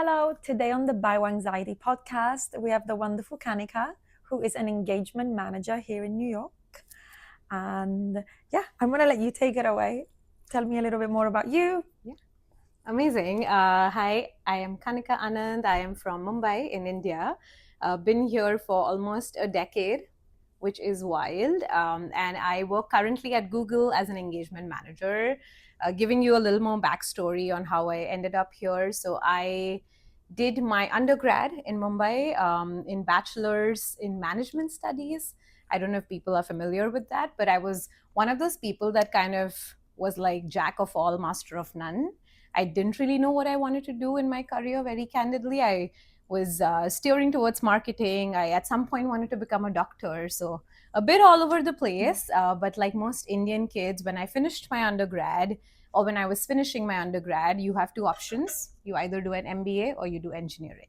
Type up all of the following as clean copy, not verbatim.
Hello, today on the Bye Wanxiety podcast, we have the wonderful Kanika, who is an engagement manager here in New York. And yeah, I'm going to let you take it away. Tell me a little bit more about you. Amazing. Hi, I am Kanika Anand. I am from Mumbai in India. Been here for almost a decade, which is wild. And I work currently at Google as an engagement manager. Giving you a little more backstory on how I ended up here. So I did my undergrad in Mumbai in bachelor's in management studies. I don't know if people are familiar with that, but I was one of those people that kind of was like jack of all, master of none. I didn't really know what I wanted to do in my career, very candidly. I was steering towards marketing. I, at some point, wanted to become a doctor. So, a bit all over the place. But like most Indian kids, when I finished my undergrad, or when I was finishing my undergrad, you have two options. You either do an MBA or you do engineering.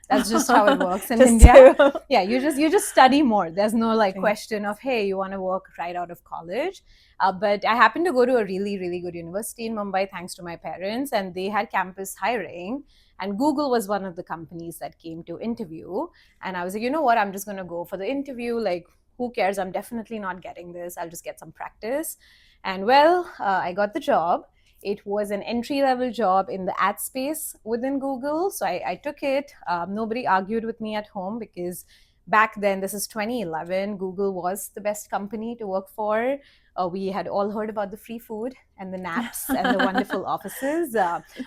That's just how it works in India. Yeah, you just study more. There's no like question of, hey, you want to work right out of college. But I happened to go to a really, really good university in Mumbai, thanks to my parents, and they had campus hiring. And Google was one of the companies that came to interview. And I was like, you know what? I'm just going to go for the interview. Like, who cares? I'm definitely not getting this. I'll just get some practice. And well, I got the job. It was an entry level job in the ad space within Google. So I took it. Nobody argued with me at home because back then, this is 2011, Google was the best company to work for. We had all heard about the free food and the naps and the wonderful offices.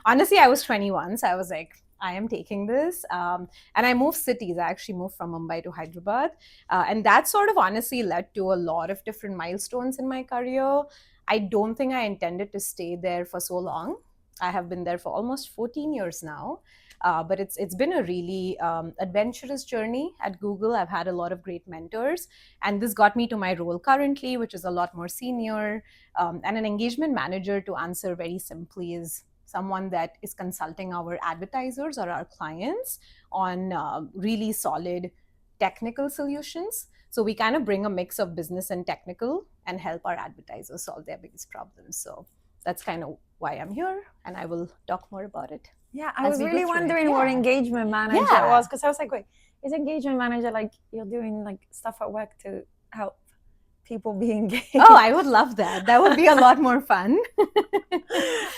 Honestly, I was 21, so I was like, I am taking this. And I moved cities. I actually moved from Mumbai to Hyderabad. And that sort of honestly led to a lot of different milestones in my career. I don't think I intended to stay there for so long. I have been there for almost 14 years now. But it's been a really adventurous journey at Google. I've had a lot of great mentors, and this got me to my role currently, which is a lot more senior. And an engagement manager, to answer very simply, is someone that is consulting our advertisers or our clients on really solid technical solutions. So we kind of bring a mix of business and technical and help our advertisers solve their biggest problems. So that's kind of why I'm here, and I will talk more about it. Yeah, I was really wondering what engagement manager was, because I was like, wait, is engagement manager like you're doing like stuff at work to help people be engaged? Oh, I would love that. That would be a lot more fun.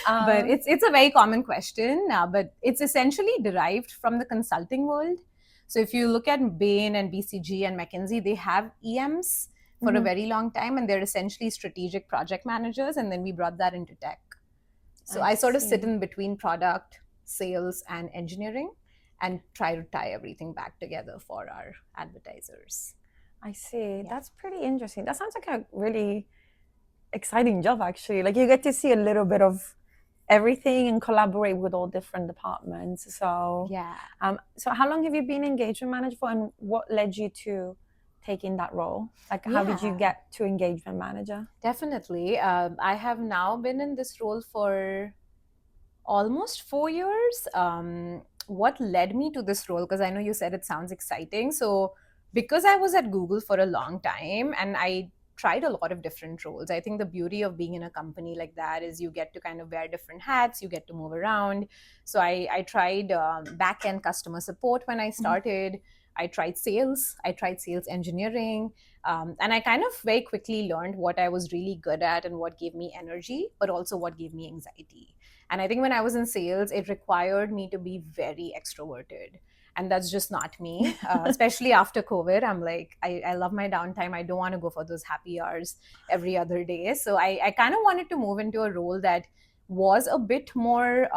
But it's a very common question, but it's essentially derived from the consulting world. So if you look at Bain and BCG and McKinsey, they have EMs for a very long time, and they're essentially strategic project managers. And then we brought that into tech. So I sort of sit in between product, sales, and engineering, and try to tie everything back together for our advertisers. I see. Yeah. That's pretty interesting. That sounds like a really exciting job, actually. Like you get to see a little bit of everything and collaborate with all different departments. So yeah. So how long have you been engagement manager for, and what led you to taking that role? Like, how did you get to engagement manager? Definitely. I have now been in this role for almost 4 years. What led me to this role? Because I know you said it sounds exciting. So because I was at Google for a long time and I tried a lot of different roles. I think the beauty of being in a company like that is you get to kind of wear different hats, you get to move around. So I tried back-end customer support when I started. I tried sales engineering. And I kind of very quickly learned what I was really good at and what gave me energy, but also what gave me anxiety. And I think when I was in sales, it required me to be very extroverted. And that's just not me, especially after COVID. I'm like, I love my downtime. I don't want to go for those happy hours every other day. So I kind of wanted to move into a role that was a bit more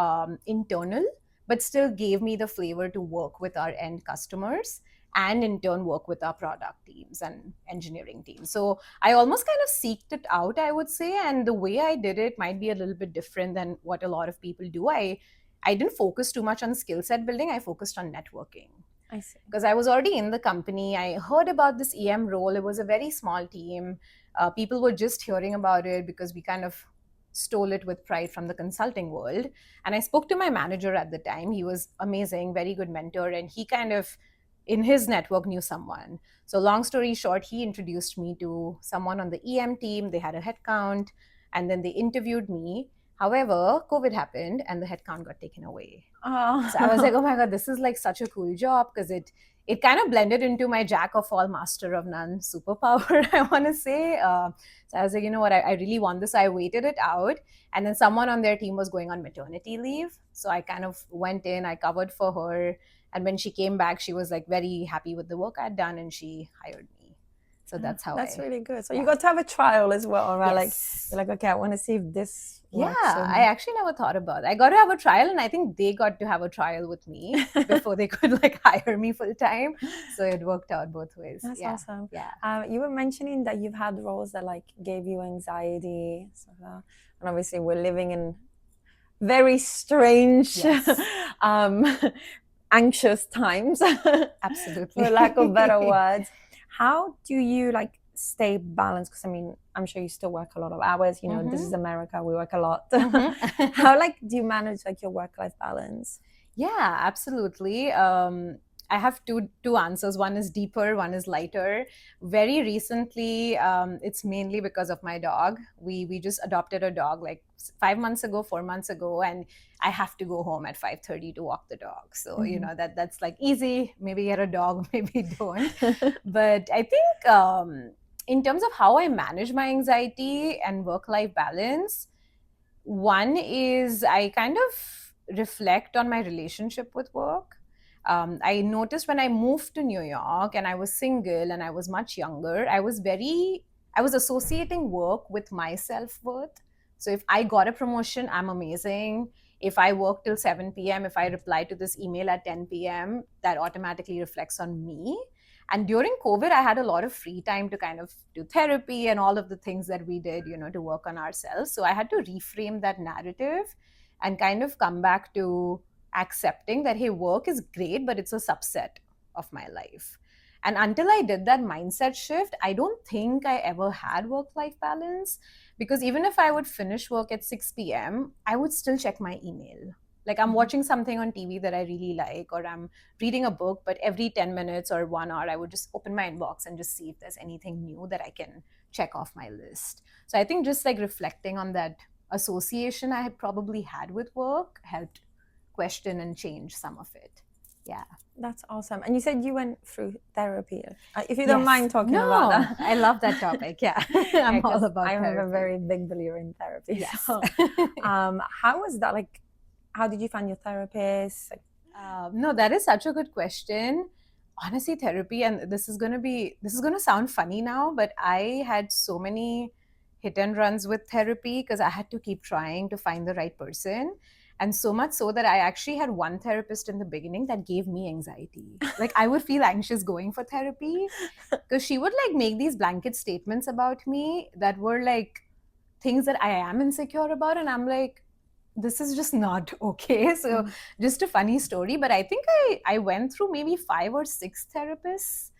internal, but still gave me the flavor to work with our end customers and in turn work with our product teams and engineering teams. So I almost kind of seeked it out, I would say. And the way I did it might be a little bit different than what a lot of people do. I didn't focus too much on skill set building. I focused on networking. I see. Because I was already in the company. I heard about this EM role. It was a very small team. People were just hearing about it because we kind of stole it with pride from the consulting world. And I spoke to my manager at the time. He was amazing, very good mentor. And he kind of, in his network, knew someone. So long story short, he introduced me to someone on the EM team. They had a headcount. And then they interviewed me. However, COVID happened and the headcount got taken away. Oh. So I was like, oh my God, this is like such a cool job, because it kind of blended into my jack of all, master of none superpower, I want to say. So I was like, you know what, I really want this. So I waited it out. And then someone on their team was going on maternity leave. So I kind of went in, I covered for her. And when she came back, she was like very happy with the work I'd done and she hired me. So that's how That's I. really good. So Yeah. you got to have a trial as well, right? Yes. Like, you're like, okay, I want to see if this Yeah, works. I actually never thought about it. I got to have a trial, and I think they got to have a trial with me before they could like hire me full time. So it worked out both ways. That's Yeah. awesome. Yeah. You were mentioning that you've had roles that like gave you anxiety, and obviously we're living in very strange, Yes. anxious times, Absolutely. for lack of better words. How do you like stay balanced? Because I mean, I'm sure you still work a lot of hours. You know, this is America; we work a lot. How like do you manage like your work-life balance? Yeah, absolutely. I have two answers. One is deeper, one is lighter. Very recently, it's mainly because of my dog. We just adopted a dog like 5 months ago, 4 months ago, and I have to go home at 5:30 to walk the dog. So you know that's like easy. Maybe get a dog, maybe don't. But I think in terms of how I manage my anxiety and work-life balance, one is I kind of reflect on my relationship with work. I noticed when I moved to New York and I was single and I was much younger, I was associating work with my self-worth. So if I got a promotion, I'm amazing. If I work till 7 p.m., if I reply to this email at 10 p.m., that automatically reflects on me. And during COVID, I had a lot of free time to kind of do therapy and all of the things that we did, you know, to work on ourselves. So I had to reframe that narrative and kind of come back to accepting that, hey, work is great, but it's a subset of my life. And until I did that mindset shift, I don't think I ever had work life balance, because even if I would finish work at 6 p.m., I would still check my email. Like I'm watching something on TV that I really like, or I'm reading a book, but every 10 minutes or 1 hour, I would just open my inbox and just see if there's anything new that I can check off my list. So I think just like reflecting on that association I had probably had with work helped question and change some of it. Yeah. That's awesome. And you said you went through therapy. If you don't Yes. mind talking about that. I love that topic. Yeah. I'm all about I'm therapy. a very big believer in therapy. Yes. So, how was that? Like, how did you find your therapist? Like, no, that is such a good question. Honestly, therapy, and this is gonna sound funny now, but I had so many hit and runs with therapy because I had to keep trying to find the right person. And so much so that I actually had one therapist in the beginning that gave me anxiety. Like I would feel anxious going for therapy because she would like make these blanket statements about me that were like things that I am insecure about. And I'm like, this is just not okay. So just a funny story, but I think I went through maybe 5 or 6 therapists.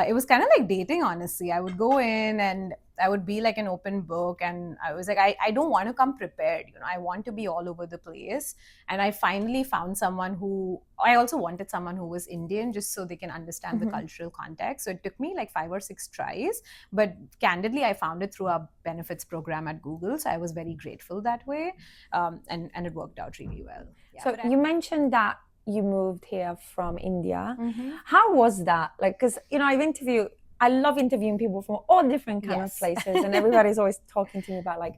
It was kind of like dating, honestly. I would go in and I would be like an open book, and I was like, I don't want to come prepared, you know, I want to be all over the place. And I finally found someone who, I also wanted someone who was Indian just so they can understand the cultural context. So it took me like 5 or 6 tries, but candidly I found it through our benefits program at Google. So I was very grateful that way. And it worked out really well. Yeah. so you mentioned that you moved here from India. How was that? Like, because you know, I love interviewing people from all different kind of places, and everybody's always talking to me about like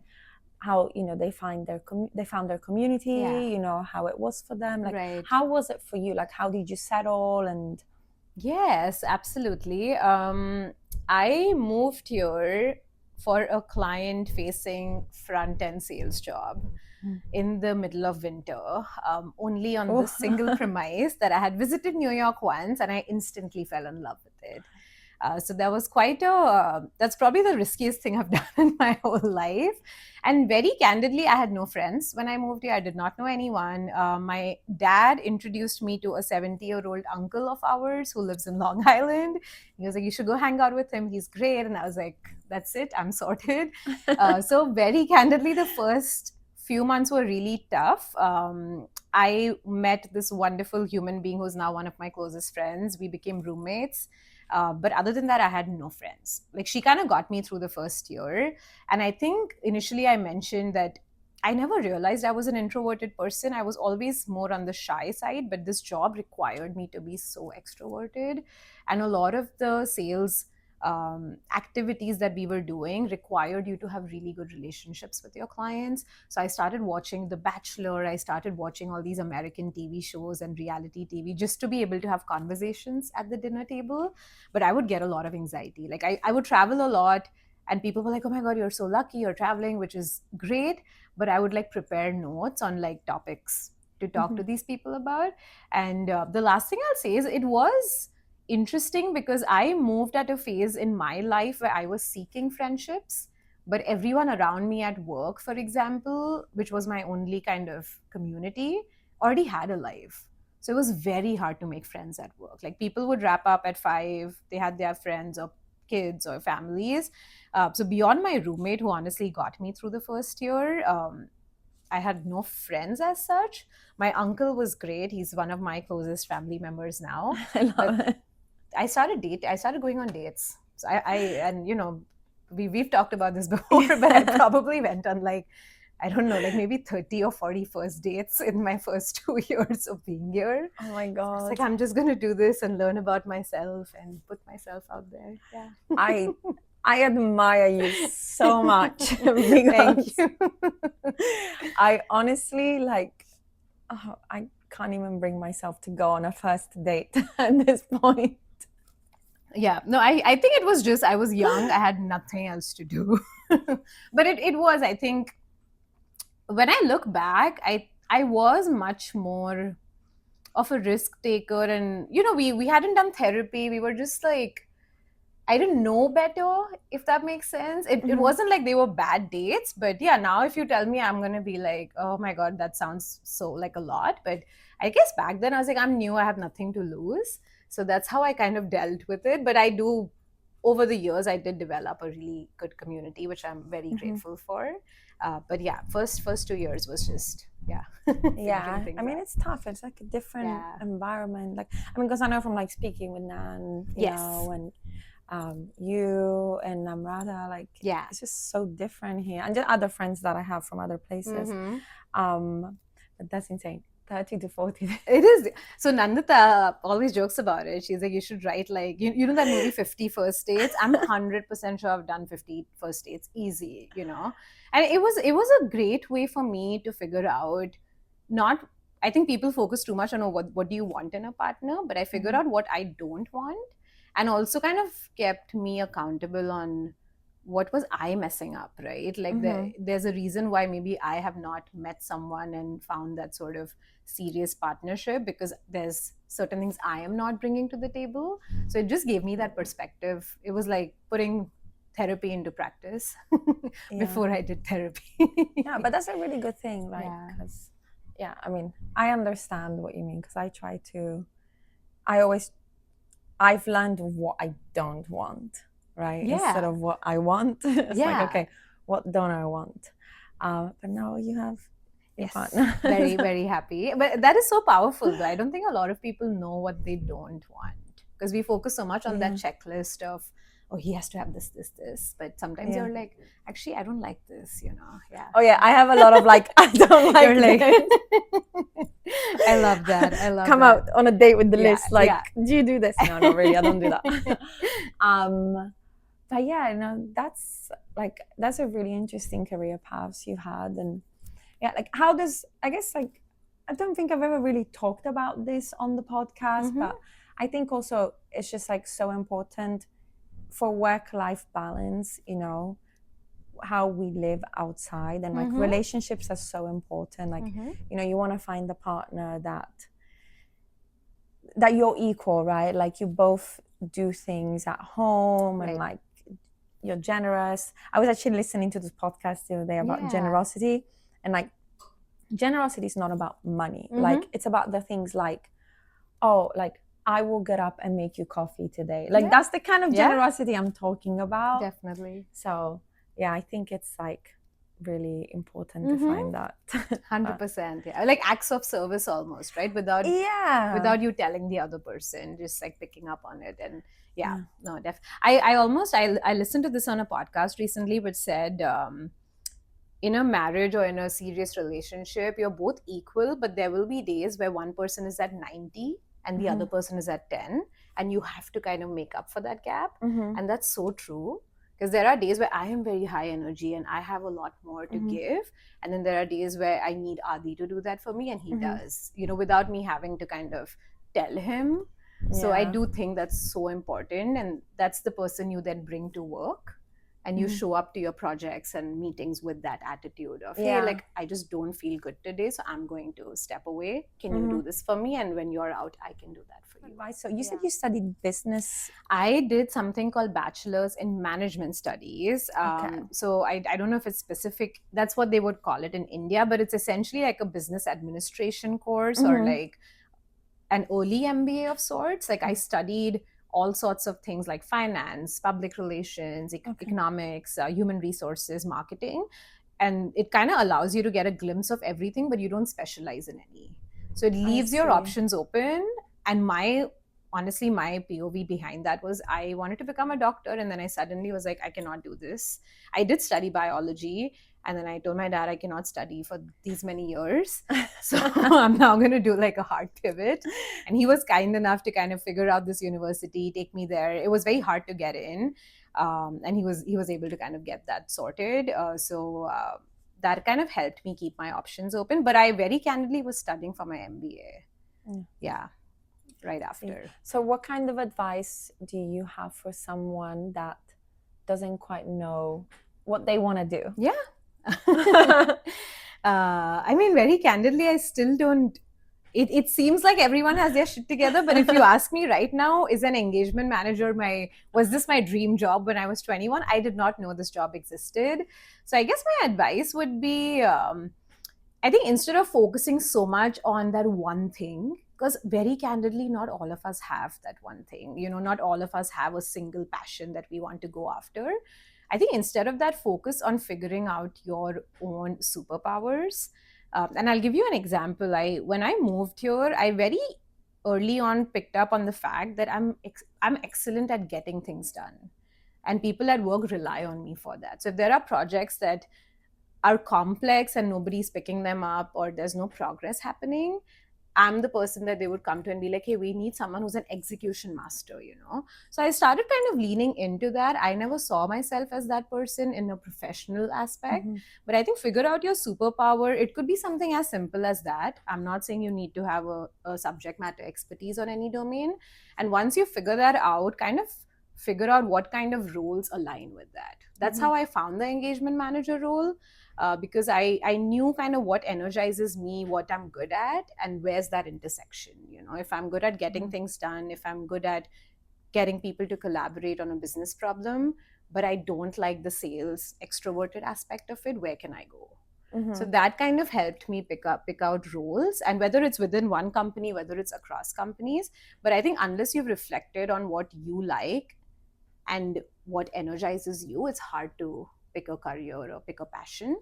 how, you know, they found their community, you know, how it was for them. Like, how was it for you? Like, how did you settle? And yes, absolutely. I moved here for a client-facing front-end sales job in the middle of winter, only on the single premise that I had visited New York once and I instantly fell in love with it. So that was that's probably the riskiest thing I've done in my whole life. And very candidly, I had no friends when I moved here. I did not know anyone. My dad introduced me to a 70-year-old uncle of ours who lives in Long Island. He was like, you should go hang out with him. He's great. And I was like, that's it. I'm sorted. So very candidly, the first few months were really tough. I met this wonderful human being who's now one of my closest friends. We became roommates. But other than that, I had no friends. Like she kind of got me through the first year. And I think initially I mentioned that I never realized I was an introverted person. I was always more on the shy side, but this job required me to be so extroverted. And a lot of the sales activities that we were doing required you to have really good relationships with your clients. So I started watching The Bachelor. I started watching all these American TV shows and reality TV just to be able to have conversations at the dinner table. But I would get a lot of anxiety. Like I would travel a lot, and people were like, oh my God, you're so lucky, you're traveling, which is great. But I would like prepare notes on like topics to talk to these people about. And the last thing I'll say is it was interesting because I moved at a phase in my life where I was seeking friendships, but everyone around me at work, for example, which was my only kind of community, already had a life. So it was very hard to make friends at work. Like people would wrap up at 5, they had their friends or kids or families. So beyond my roommate, who honestly got me through the first year, I had no friends as such. My uncle was great. He's one of my closest family members now. I love it. I started going on dates. So and we've talked about this before, but I probably went on like, I don't know, like maybe 30 or 40 first dates in my first 2 years of being here. Oh my It's God. like, I'm just going to do this and learn about myself and put myself out there. Yeah. I admire you so much because Thank you. I honestly I can't even bring myself to go on a first date at this point. Yeah, no, I think it was just I was young. I had nothing else to do. But it was, I think, when I look back, I was much more of a risk taker. And we hadn't done therapy. We were just like, I didn't know better, if that makes sense. It wasn't like they were bad dates, but yeah, now if you tell me, I'm gonna be like, oh my God, that sounds so like a lot. But I guess back then I was like, I'm new, I have nothing to lose. So that's how I kind of dealt with it. But over the years, I did develop a really good community, which I'm very grateful for. But yeah, first 2 years was just, yeah. Yeah, I mean, it's tough. It's like a different environment. Like, I mean, because I know from like speaking with Nan, you know, and you and Namrata, like, it's just so different here, and just other friends that I have from other places. But that's insane. 30 to 40. It is. So Nandita always jokes about it. She's like, you should write like, you know that movie 50 First Dates? I'm 100% sure I've done 50 first dates easy, And it was a great way for me to figure out, I think people focus too much on what do you want in a partner, but I figured out what I don't want, and also kind of kept me accountable on what was I messing up, right? Like there's a reason why maybe I have not met someone and found that sort of serious partnership, because there's certain things I am not bringing to the table. So it just gave me that perspective. It was like putting therapy into practice before I did therapy. Yeah, but that's a really good thing, like, because I mean, I understand what you mean, because I've learned what I don't want, right? Instead of what I want. It's like, okay, what don't I want? But now you have your partner. Very, very happy. But that is so powerful, though. I don't think a lot of people know what they don't want, because we focus so much on that checklist of, oh, he has to have this. But sometimes you're like, actually, I don't like this, Yeah. Oh, yeah. I have a lot of like, I don't like this. I love that. I love Come that. out on a date with the list. Like, do you do this? No, not really. I don't do that. But yeah, that's a really interesting career paths you've had. And like, I guess, like, I don't think I've ever really talked about this on the podcast, but I think also it's just like so important for work-life balance, how we live outside, and like relationships are so important. Like, you want to find the partner that you're equal, right? Like, you both do things at home, and like, you're generous. I was actually listening to this podcast the other day about generosity, and like, generosity is not about money. Like, it's about the things like, oh, like, I will get up and make you coffee today. Like, that's the kind of generosity I'm talking about. Definitely. So yeah, I think it's like really important to find that. 100%. Yeah, like acts of service almost, right? Without you telling the other person, just like picking up on it. And I listened to this on a podcast recently, which said, in a marriage or in a serious relationship, you're both equal, but there will be days where one person is at 90 and the other person is at 10, and you have to kind of make up for that gap. And that's so true, because there are days where I am very high energy and I have a lot more to give, and then there are days where I need Adi to do that for me, and he does, without me having to kind of tell him. So I do think that's so important, and that's the person you then bring to work, and you show up to your projects and meetings with that attitude of, hey, like, I just don't feel good today, so I'm going to step away. Can you do this for me? And when you're out, I can do that for you. So you said you studied business. I did something called Bachelor's in Management Studies. So I don't know if it's specific. That's what they would call it in India, but it's essentially like a business administration course or like an early MBA of sorts. Like I studied all sorts of things like finance, public relations, economics, human resources, marketing. And it kind of allows you to get a glimpse of everything, but you don't specialize in any. So it leaves your options open. And honestly, my POV behind that was I wanted to become a doctor. And then I suddenly was like, I cannot do this. I did study biology. And then I told my dad I cannot study for these many years. So I'm now going to do like a hard pivot. And he was kind enough to kind of figure out this university, take me there. It was very hard to get in. And he was able to kind of get that sorted. So that kind of helped me keep my options open. But I very candidly was studying for my MBA. Yeah, right after. So what kind of advice do you have for someone that doesn't quite know what they want to do? Yeah. I mean, very candidly, I still don't. It seems like everyone has their shit together, but if you ask me right now, is an engagement manager was this my dream job when I was 21? I did not know this job existed. So I guess my advice would be, I think instead of focusing so much on that one thing, because very candidly, not all of us have that one thing. Not all of us have a single passion that we want to go after. I think instead of that, focus on figuring out your own superpowers. And I'll give you an example. When I moved here, I very early on picked up on the fact that I'm excellent at getting things done. And people at work rely on me for that. So if there are projects that are complex and nobody's picking them up or there's no progress happening, I'm the person that they would come to and be like, hey, we need someone who's an execution master, So I started kind of leaning into that. I never saw myself as that person in a professional aspect. But I think figure out your superpower. It could be something as simple as that. I'm not saying you need to have a subject matter expertise on any domain. And once you figure that out, kind of figure out what kind of roles align with that. That's how I found the engagement manager role. Because I knew kind of what energizes me, what I'm good at, and where's that intersection. If I'm good at getting things done, if I'm good at getting people to collaborate on a business problem, but I don't like the sales extroverted aspect of it, where can I go? So that kind of helped me pick out roles, and whether it's within one company, whether it's across companies. But I think unless you've reflected on what you like and what energizes you, it's hard to pick a career or pick a passion.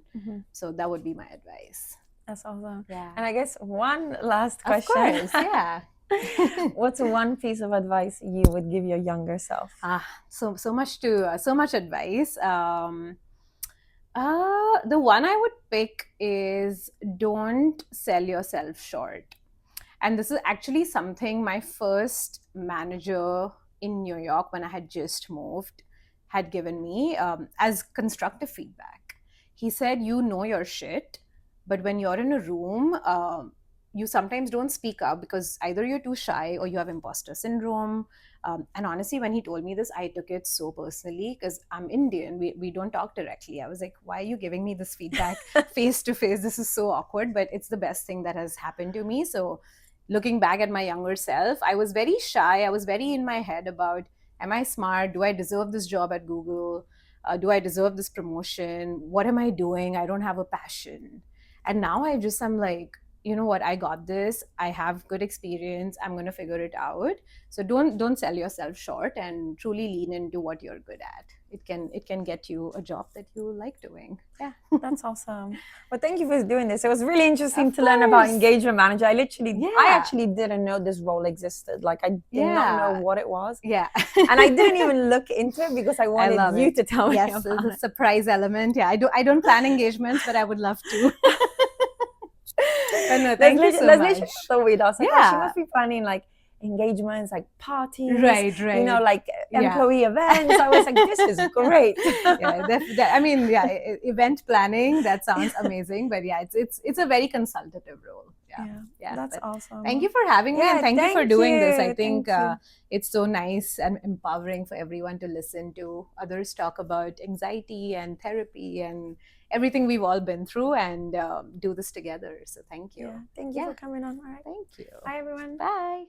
So that would be my advice. That's awesome. Yeah. And I guess one last question. Of course, yeah. What's one piece of advice you would give your younger self? So much advice. The one I would pick is don't sell yourself short. And this is actually something my first manager in New York, when I had just moved, had given me as constructive feedback. He said, you know your shit, but when you're in a room, you sometimes don't speak up because either you're too shy or you have imposter syndrome. And honestly, when he told me this, I took it so personally because I'm Indian. We don't talk directly. I was like, why are you giving me this feedback face to face? This is so awkward, but it's the best thing that has happened to me. So looking back at my younger self, I was very shy. I was very in my head about, am I smart? Do I deserve this job at Google? Do I deserve this promotion? What am I doing? I don't have a passion. And now I'm like, you know what, I got this, I have good experience, I'm going to figure it out. So don't sell yourself short, and truly lean into what you're good at. It can get you a job that you like doing. Yeah. That's awesome. Well, thank you for doing this. It was really interesting Of to learn about course. engagement manager. I Yeah. actually didn't know this role existed. Like, I did not know Yeah. what it was. Yeah. And I didn't even look into it because I wanted love you it. to tell me Yes, about the it. surprise element. Yeah, I don't plan engagements, but I would love to. But no, thank you so That's much. literally what I thought with us. Like, oh, she Yeah. must be planning like engagements, like parties, Right, you know, right. like Yeah. employee events. I was like, this is great. Yeah, I mean, yeah, event planning, that sounds amazing. But yeah, it's a very consultative role. Yeah. That's But awesome. thank you for having me, Yeah, and thank you for thank doing this. I you. think Thank you. it's so nice and empowering for everyone to listen to others talk about anxiety and therapy and everything we've all been through, and do this together. So thank you. Yeah, thank you for coming on. All right. Thank you. Bye, everyone. Bye.